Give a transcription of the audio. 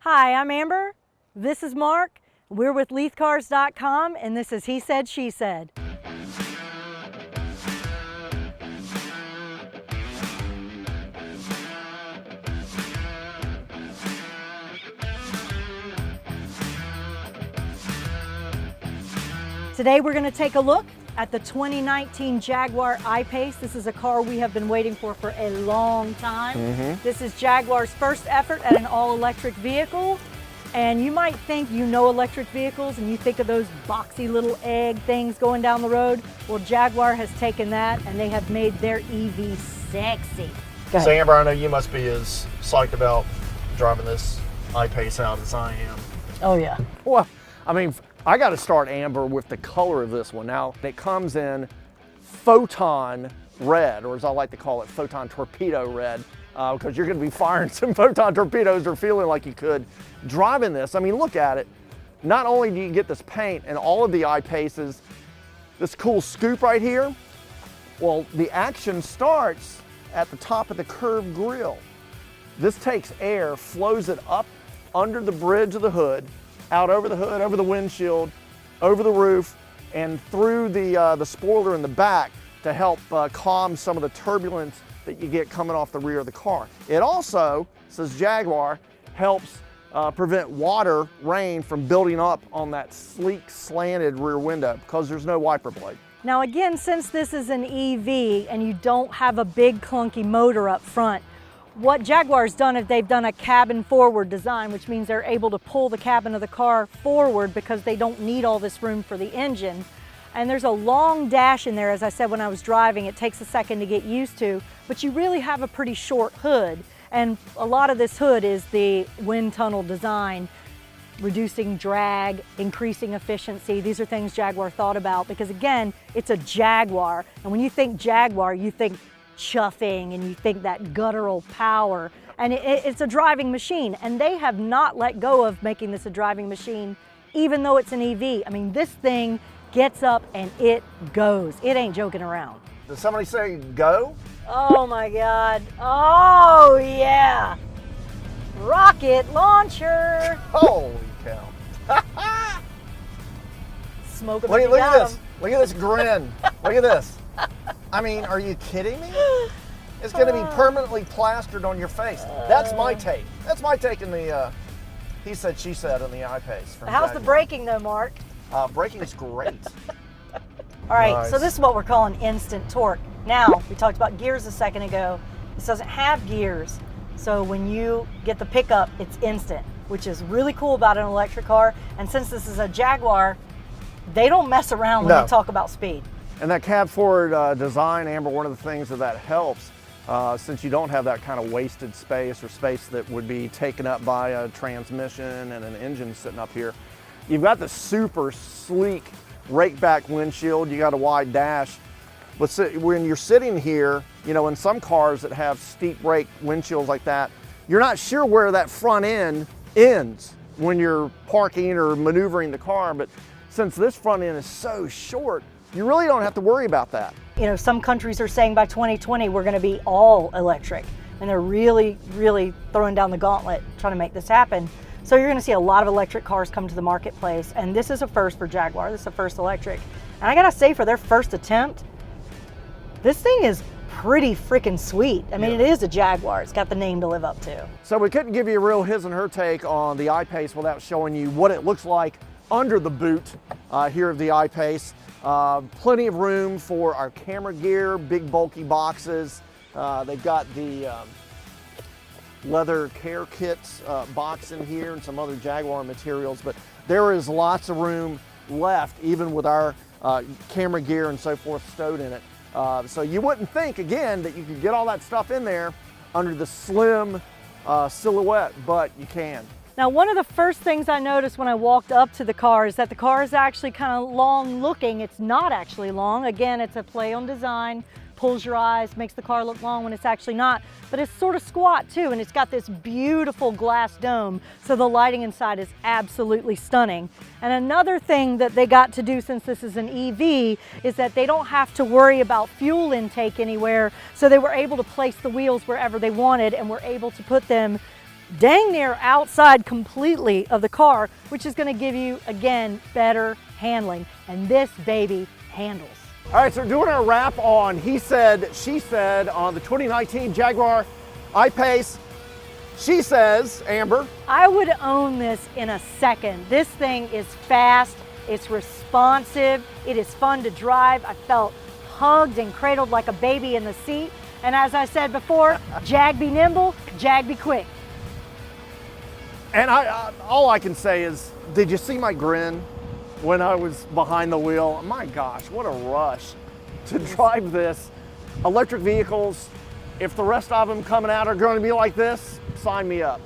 Hi, I'm Amber. This is Mark. We're with LeithCars.com, and this is He Said, She Said. Today we're going to take a look at the 2019 Jaguar I-PACE. This is a car we have been waiting for a long time. This is Jaguar's first effort at an all-electric vehicle. And you might think you know electric vehicles and you think of those boxy little egg things going down the road. Well, Jaguar has taken that and they have made their EV sexy. So Amber, I know you must be as psyched about driving this I-PACE out as I am. Oh yeah. Well, I mean, I got to start, Amber, with the color of this one. Now, it comes in photon red, or as I like to call it, photon torpedo red, because you're going to be firing some photon torpedoes or feeling like you could driving this. I mean, look at it. Not only do you get this paint and all of the I-PACEs, this cool scoop right here, well, the action starts at the top of the curved grille. This takes air, flows it up under the bridge of the hood, out over the hood, over the windshield, over the roof, and through the spoiler in the back to help calm some of the turbulence that you get coming off the rear of the car. It also, says Jaguar, helps prevent water, rain from building up on that sleek, slanted rear window because there's no wiper blade. Now again, since this is an EV and you don't have a big clunky motor up front, what Jaguar's done is they've done a cabin forward design, which means they're able to pull the cabin of the car forward because they don't need all this room for the engine. And there's a long dash in there, as I said when I was driving. It takes a second to get used to, but you really have a pretty short hood. And a lot of this hood is the wind tunnel design, reducing drag, increasing efficiency. These are things Jaguar thought about because again, it's a Jaguar. And when you think Jaguar, you think chuffing and you think that guttural power, and it's a driving machine, and they have not let go of making this a driving machine even though it's an EV. I mean, this thing gets up and it goes. It ain't joking around. Did somebody say go? Oh my God. Oh yeah. Rocket launcher. Holy cow. Smoke 'em Look if at you got this. 'em. Look at this grin. Look at this. I mean, are you kidding me? It's going to be permanently plastered on your face. That's my take. That's my take in the He Said, She Said on the I-PACE. How's the braking though, Mark? Braking is great. All right, Nice. so this is what we're calling instant torque. Now, we talked about gears a second ago. This doesn't have gears. So when you get the pickup, it's instant, which is really cool about an electric car. And since this is a Jaguar, they don't mess around when they talk about speed. And that cab forward design, Amber, one of the things that helps, since you don't have that kind of wasted space or space that would be taken up by a transmission and an engine sitting up here, you've got the super sleek Rakeback windshield, you got a wide dash. But when you're sitting here, you know, in some cars that have steep rake windshields like that, you're not sure where that front end ends when you're parking or maneuvering the car. But since this front end is so short, you really don't have to worry about that. You know, some countries are saying by 2020 we're going to be all electric, and they're really, really throwing down the gauntlet trying to make this happen. So you're going to see a lot of electric cars come to the marketplace, and this is a first for Jaguar. This is a first electric. And I got to say, for their first attempt, this thing is pretty freaking sweet. I mean, It is a Jaguar. It's got the name to live up to. So we couldn't give you a real his and her take on the I-PACE without showing you what it looks like under the boot here of the I-PACE. Plenty of room for our camera gear, big bulky boxes. They've got the leather care kits box in here and some other Jaguar materials, but there is lots of room left even with our camera gear and so forth stowed in it. So you wouldn't think, again, that you could get all that stuff in there under the slim silhouette, but you can. Now, one of the first things I noticed when I walked up to the car is that the car is actually kind of long looking. It's not actually long. Again, it's a play on design, pulls your eyes, makes the car look long when it's actually not, but it's sort of squat too, and it's got this beautiful glass dome, so the lighting inside is absolutely stunning. And another thing that they got to do, since this is an EV, is that they don't have to worry about fuel intake anywhere, so they were able to place the wheels wherever they wanted and were able to put them dang near outside completely of the car, which is going to give you, again, better handling. And this baby handles. All right, so we're doing our wrap on he said, she said on the 2019 Jaguar I-PACE. She says, Amber. I would own this in a second. This thing is fast, it's responsive, it is fun to drive. I felt hugged and cradled like a baby in the seat. And as I said before, Jag be nimble, Jag be quick. And all I can say is, did you see my grin when I was behind the wheel? My gosh, what a rush to drive this. Electric vehicles, if the rest of them coming out are going to be like this, sign me up.